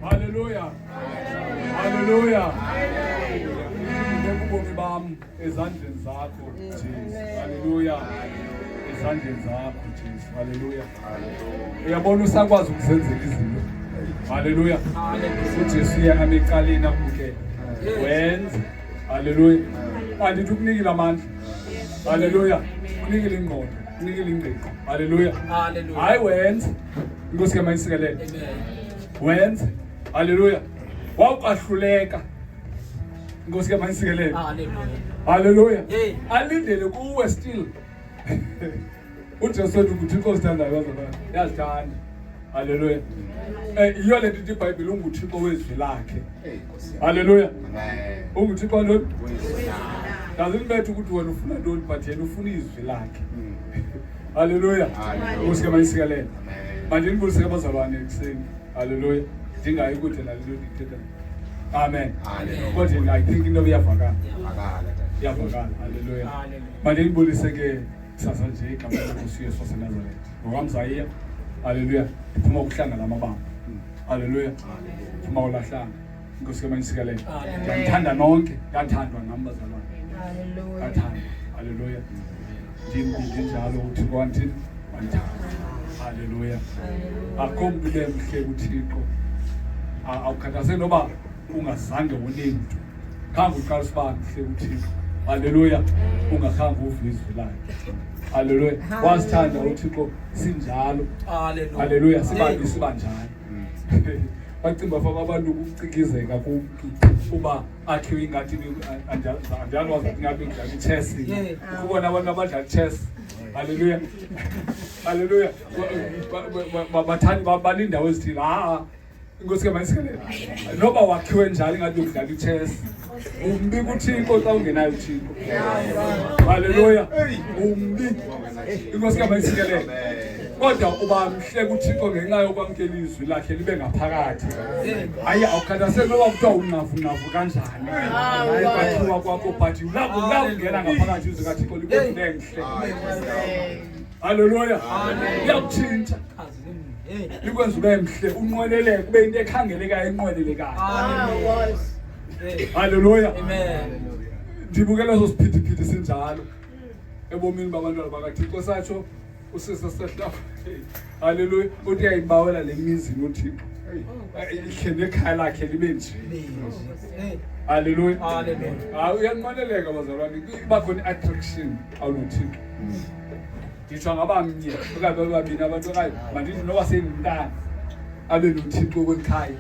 Hallelujah. Hallelujah. Ubomi bam ezandleni zakho Jesus. Hallelujah. Ezandleni zakho Jesus. Hallelujah. Uyabona usakwazi ukuzenzela izinto. Hallelujah. uJesu yena eqaleni akubukela wenza. Hallelujah. Andithi ukunikela amandla. Hallelujah. Unikele ingqondo, unikele ingqiqo. Hallelujah. Hayi wenza. Inkosi yami ayisikelele. Wenza. Hallelujah. Wawukahluleka. Inkosi yami ayisikelele. Hallelujah. Alindele kuwe still. uJesu uthi uThixo usithandayo wazalwana. Yazithanda. Hallelujah. Iyo le nto iBhayibheli unguThixo wezwi lakhe. Hallelujah. UnguThixo lo doesn't matter ukuthi wena ufuna ntoni but yena ufuna izwi lakhe. Hallelujah. Inkosi yami ayisikelele. Manje nibulise abazalwane ekseni. Hallelujah. Dinga ukuthi la lelo dithetha. Amen. Kodwa I think into iyavakala. Iyavakala. Hallelujah. Manje nibulise ke sasa nje igama lenkosi Yesu waseNazaretha. Ngokwamzaya. Hallelujah. Iphuma ukuhlangana amabanga. Hallelujah. Iphuma ulahlanga. Inkosi yami ayisikelele. Ngiyamthanda nonke, ngiyathandwa nami bazalwane. Hallelujah. Ngiyathandwa. Hallelujah. Njalo uthi kwanti ngiyathandwa. Hallelujah. Akho muntu lemhle uThixo. Awukhathazeki noba ungazange umuntu. Khanga uqala siba mhle uThixo. Hallelujah. Ungakhange uve izwi lakhe. Hallelujah. Wasithanda uThixo sinjalo. Hallelujah. Siba njalo. Bacimba fa abantu ukucikizeka kuba akhiwe ingathi anjalo wazingabe ngidlala chess. Ukubona abantu abadlala chess. Hallelujah. Hallelujah. Bathani balinda wezithile. Inkosi yami ayisikelele. Noba wakhiwe njalo ingathi ukudlala chess. Umbi kuThixo xa ungenayo uThixo. Hallelujah. Umbi. Inkosi yami ayisikelele. Kodwa uba mhle kuThixo ngenxa yokwamkela izwi lakhe libe ngaphakathi. Hayi awukhathazeki noba kuthiwa unavu kanjani. Hayi kwathiwa kwakho but ungena ngaphakathi izwi kaThixo libe mhle. Hallelujah. Liyakutshintsha. Likwenza ube mhle unqweleleke kube into ekhangelekayo enqwelelekayo. Hallelujah. Amen. Ndibukela so siphithiphithi sinjalo ebomini babantwana bakaThixo satsho usisa sehla. Hallelujah. Uthi ayibawela lemizi noThixo. Ikhende ekhaya lakhe libe nje. Hallelujah. Hallelujah. Uyanqweleleka bazalwane kuba khona attraction awunoThixo. Ngitsho ngabamnye okabe babini abantu kayi mandithi noba sengintana abe noThixo kwekhaya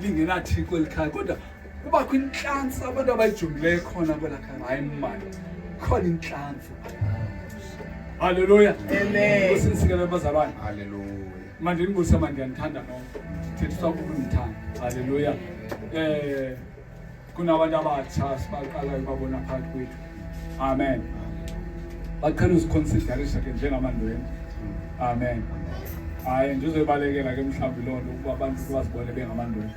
lingenaThixo elikhaya kodwa kuba khona inhlansi abantu abayijongileyo khona kwelakhaya hayi manje khona inhlansi. Hallelujah. Amen. Usinsikele bazalwane. Hallelujah. Manje ngibulisa manje ngiyandithanda nonke. Thethisa ukumthanda. Hallelujah. Kunabantu abatsha sibaqala ukubona phakathi kwethu. Amen. Baqala uziconsiderisha ke njengamandwendwe. Amen. Hayi ngizobalekela ke mhlawumbe lonto ukuba abantu bazibone bengamandwendwe.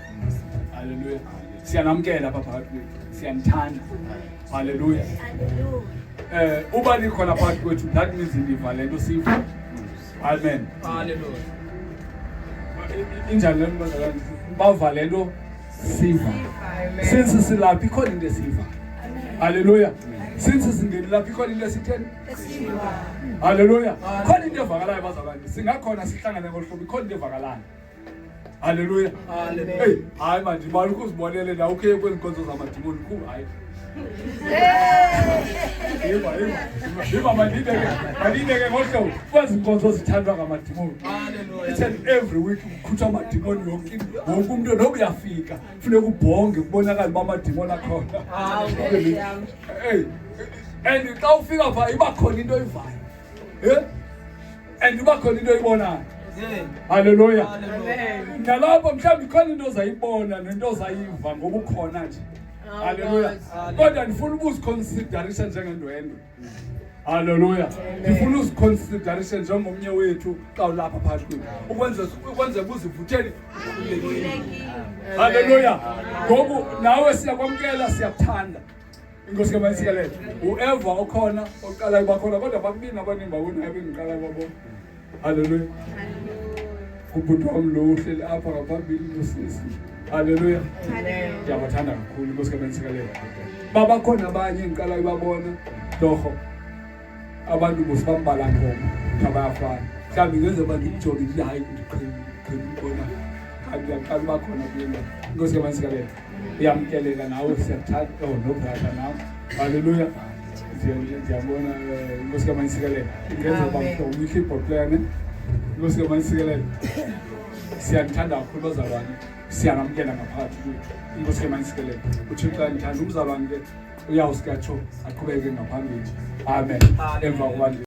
Hallelujah. Siyanamkela pha phakathi kwethu. Siyanthanda. Hallelujah. Uba likhona phakathi kwethu that means indiva lento sifa. Amen. Hallelujah. Injalo lento bazalwane bava lento sifa. Since silapha ikhona into esiva. Hallelujah. Since singeni lapha ikhona into esitheni esiva. Hallelujah. Khona into evakalayo bazalwane. Singakhona sihlangane ngolhlobo ikhona into evakalayo. Hallelujah. Hallelujah. Hey, hayi manje bani ukuzibonele la ukhe kwezinkonzo zamadimoni ku hayi. Yebo mandibeke ngolhlobo kwezinkonzo zithandwa ngamadimoni. Hallelujah. Every week ukhutha amadimoni yonke umuntu noba uyafika kufuneka ubhonge kubonakala bamadimoni akhona. Hey, and xa ufika pha iba khona into oyivayo. And iba khona into oyibonayo. Hallelujah. Amen. Nalapho mhlawumbe ikhona into ozayibona nento ozayiva ngoba ukhona nje. Hallelujah. Kodwa ndifuna ukuziconsiderisha njengendwendwe. Hallelujah. Ndifuna uziconsiderisha njengomnye wethu xa ulapha phakathi kwethu. Ukwenza uzivuthele. Hallelujah. Ngoku nawe siyakwamkela siyakuthanda. Inkosi yami ayisikelele. Whoever okhona oqala ukuba khona kodwa bakubini abaningi babona abengiqala babona. Haleluya. Kubhuti wami lo uhleli apha ngaphambili nosisi. Haleluya. Ndiyabathanda kakhulu Nkosi kaMantsikelelo. Babakhona abanye engiqala ibabona torho. Abantu bosibambala ngoma abayafana. Mhlawumbe ngeze bandijobe nje hayi ndiqhela ukubona. Kanti yaqala bakhona kulo. Nkosi kaMantsikelelo. Uyamkeleka nawe siyathanda nobrother nawe. Haleluya. Ndiyabona Nkosi kaMantsikelelo. Ngeze bamhlobo i-keyboard player ne. Nkosi kaMantsikelelo. Siyathanda kakhulu bazalwane. Siyanamkela ngaphakathi kuyo. Nkosi kaMantsikelelo. Uthixo ndithanda umzalwane ke uyawusikatsho aqhubeke ngaphambili. Amen. Emva kwami